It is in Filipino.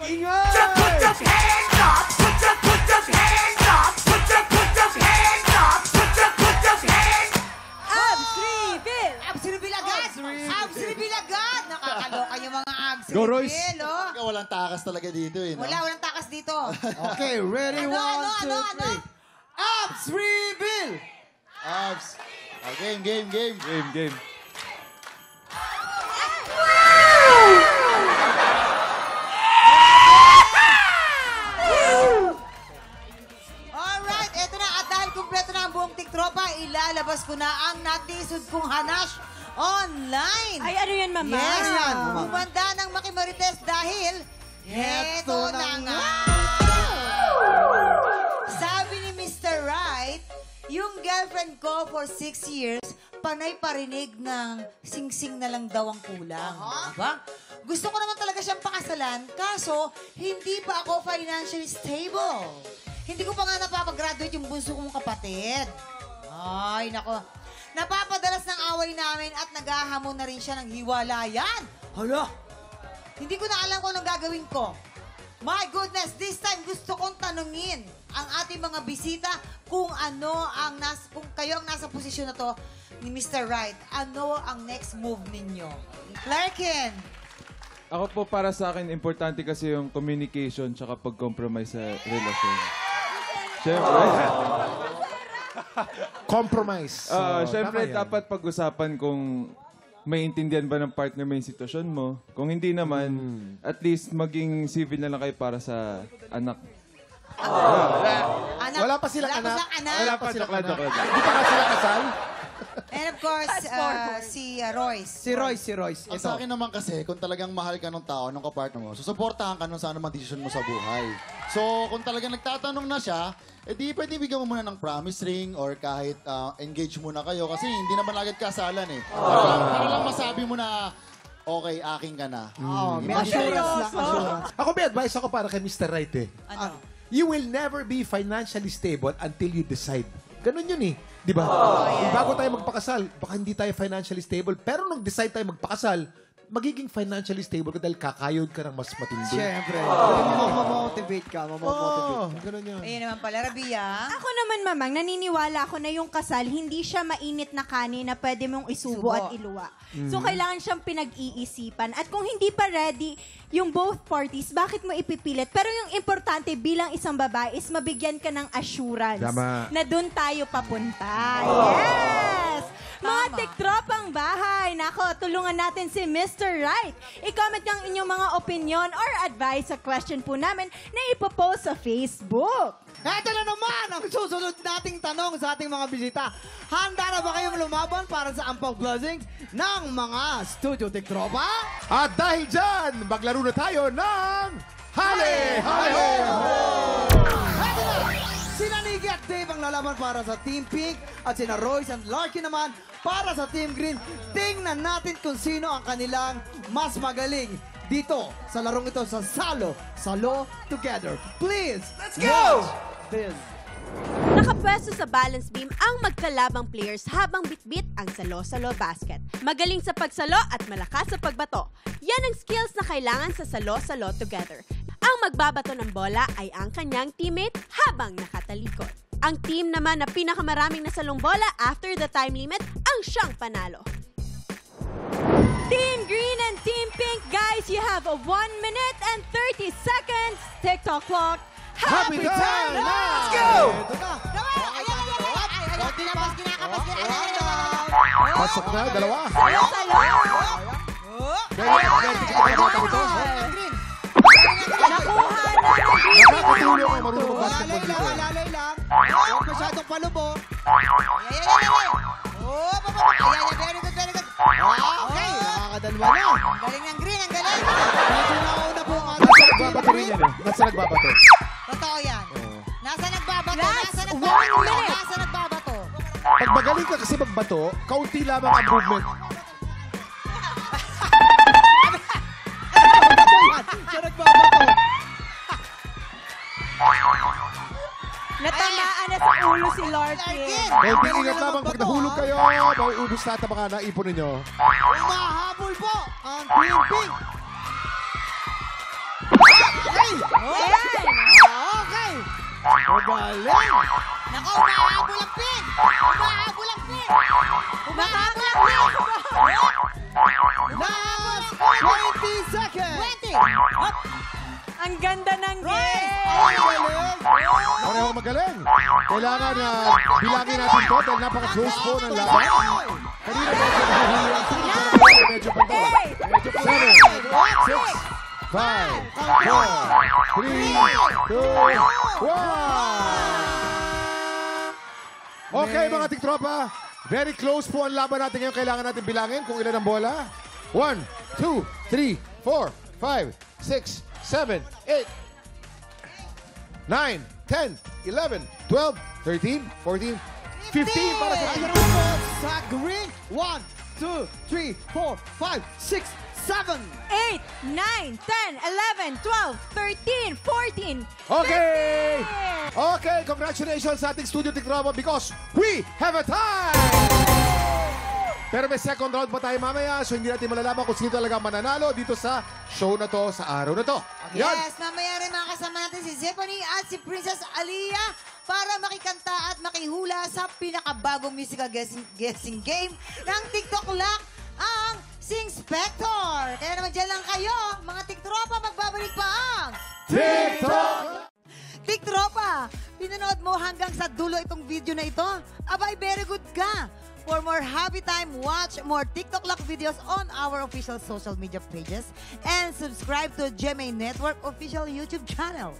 Ingay! Put your hands up! Put your hands up! Put your hands up! Put your hands up! Abs reveal! Abs reveal agad! Abs reveal agad! Nakakaloka yung mga abs Go, Royce. reveal, oh. Walang takas talaga dito eh. No? Walang takas dito. Okay, ready? Ano, One, ano, two, ano, three. Abs reveal! Abs. Game, game, game. Game. Alright, eto na. At dahil kumpleto na ang buong tiktropa, ilalabas ko na ang natisod kong hanash online. Ay, ano yan, mama? Yes, yan, mama. Bumanda ng Makimarites dahil eto na nga. Sabi ni Mr. Right, yung girlfriend ko for 6 years, panay parinig ng sing-sing na lang daw ang kulang. Diba? Gusto ko naman talaga siyang pakasalan, kaso hindi pa ako financially stable. Hindi ko pa nga napapagraduate yung bunso kong kapatid. Ay, nako. Napapadalas ng away namin at naghahamon na rin siya ng hiwalayan. Hala! Hindi ko na alam kung anong gagawin ko. My goodness, this time gusto kong tanungin ang ating mga bisita kung kung kayo ang nasa posisyon na to ni Mr. Right. Ano ang next move ninyo? Clarkin! Ako po para sa akin, importante kasi yung communication tsaka pag-compromise sa relasyon. Siyempre. Compromise. Siyempre, tama yan. dapat pag-usapan kung maintindihan ba ng partner mo yung sitwasyon mo. Kung hindi naman, at least maging civil na lang kayo para sa anak. Anak, Wala pa silang anak. Wala pa silang anak. Hindi pa ka sila kasal? And of course, si Royce. Si Royce. Ang sa akin naman kasi, kung talagang mahal ka ng tao, ng kapartner mo, susuportahan ka nun sa anumang desisyon mo sa buhay. So, kung talagang nagtatanong na siya, di pwede bigyan mo muna ng promise ring or kahit engage muna kayo kasi hindi naman agad kasalan eh. Para lang masabi mo na, okay, aking ka na. May assurance lang. Ako may advice ako para kay Mr. Right eh. Ano? You will never be financially stable until you decide. Ganun yun eh. Di ba? Bago tayo magpakasal, baka hindi tayo financially stable. Pero nung decide tayo magpakasal, magiging financially stable ka dahil kakayod ka ng mas matindi. Siyempre. Mamomotivate ka. Oo, ganun yan. Ayun naman pala, Rabia. Ako naman, mamang, naniniwala ako na yung kasal, hindi siya mainit na kanin na pwede mong isubo at iluwa. So, kailangan siyang pinag-iisipan. At kung hindi pa ready yung both parties, bakit mo ipipilit? Pero yung importante bilang isang babae is mabigyan ka ng assurance Tama. na doon tayo papunta. Yes! Mga Tama. tiktropang bahay. Nako, tulungan natin si Mr. Right. I-comment ang inyong mga opinion or advice sa question po namin na ipopost sa Facebook. Ito na naman ang susunod nating tanong sa ating mga bisita. Handa na ba kayong lumaban para sa ampang blessings ng mga Studio Tiktropa? At dahil dyan, maglaro na tayo ng Hale! Hale! Ito na! Sina Niggy at Dave ang lalaban para sa Team Pink at sina Royce and Larky naman para sa Team Green. Tingnan natin kung sino ang kanilang mas magaling dito sa larong ito sa Salo Together. Please, let's go! This. Nakapwesto sa balance beam ang magkalabang players habang bitbit ang salo-salo basket. Magaling sa pagsalo at malakas sa pagbato. Yan ang skills na kailangan sa salo-salo together. Ang magbabato ng bola ay ang kanyang teammate habang nakatalikod. Ang team naman na pinakamaraming nasalong bola after the time limit ang siyang panalo. Team Green and Team Pink, guys, you have a 1 minute and 30 seconds. TikTok clock. Happy time now! Let's go! Ito na. Kinakapas. Pasok na, dalawa. Nakakatulong ako marunong mag-basketball dito. Lalay lang. Huwag masyadong palubo. Very good, very good. Okay, nakakadalwa na. Ang galing ng Green, ang galing. Medyo nauna po ang Nasa nagbabato rin yan eh. Nasa nagbabato. Totoo yan. Nasa nagbabato, Last nasa 1 nagbabato, minute. nasa nagbabato. Pag magaling ka kasi magbato, kaunti lamang ang movement. Siya nagbabato. Natamaan na sa ulo si Larkin. Kaunting ingat lamang pag nahulog kayo, mauubos lahat ang mga naipon ninyo. Umahabol po ang Green Pink. Ayan! Okay. Magaling. Nako, umahabol ang pin! Umahabol ang pin! Umahabol ang pin! Last 20 seconds. 20! Up! Ang ganda ng game! Magaling. Pareho magaling. Kailangan na bilangin natin to dahil napaka-close po ng laban. Kanina medyo nahihili ang team. Medyo banda. Medyo 7, 6, 5, 4, 3, 2, 1. Okay, mga tiktropa. Very close po ang laban natin ngayon. Kailangan natin bilangin kung ilan ang bola. 1, 2, 3, 4, 5, 6, 7, 8, 9, 10, 11, 12, 13, 14, 15 para sa Ayan team. naman po sa green. 1, 2, 3, 4, 5, 6, 7. 8, 9, 10, 11, 12, 13, 14. Okay! Okay, congratulations sa ating studio tiktropa because we have a tie! Pero may second round pa tayo mamaya, so hindi natin malalaman kung sino talaga mananalo dito sa show na to, sa araw na to. Yan. Yes, mamaya rin makakasama natin si Zephanie at si Princess Aliyah para makikanta at makihula sa pinakabagong musical guessing game ng TikTok Lock, ang Sing Spector. Kaya naman dyan lang kayo, mga tiktropa, magbabalik pa ang TikTok! Tiktropa, pinanood mo hanggang sa dulo itong video na ito? Abay, very good ka! For more happy time, watch more TikTok Lock videos on our official social media pages and subscribe to GMA Network official YouTube channel.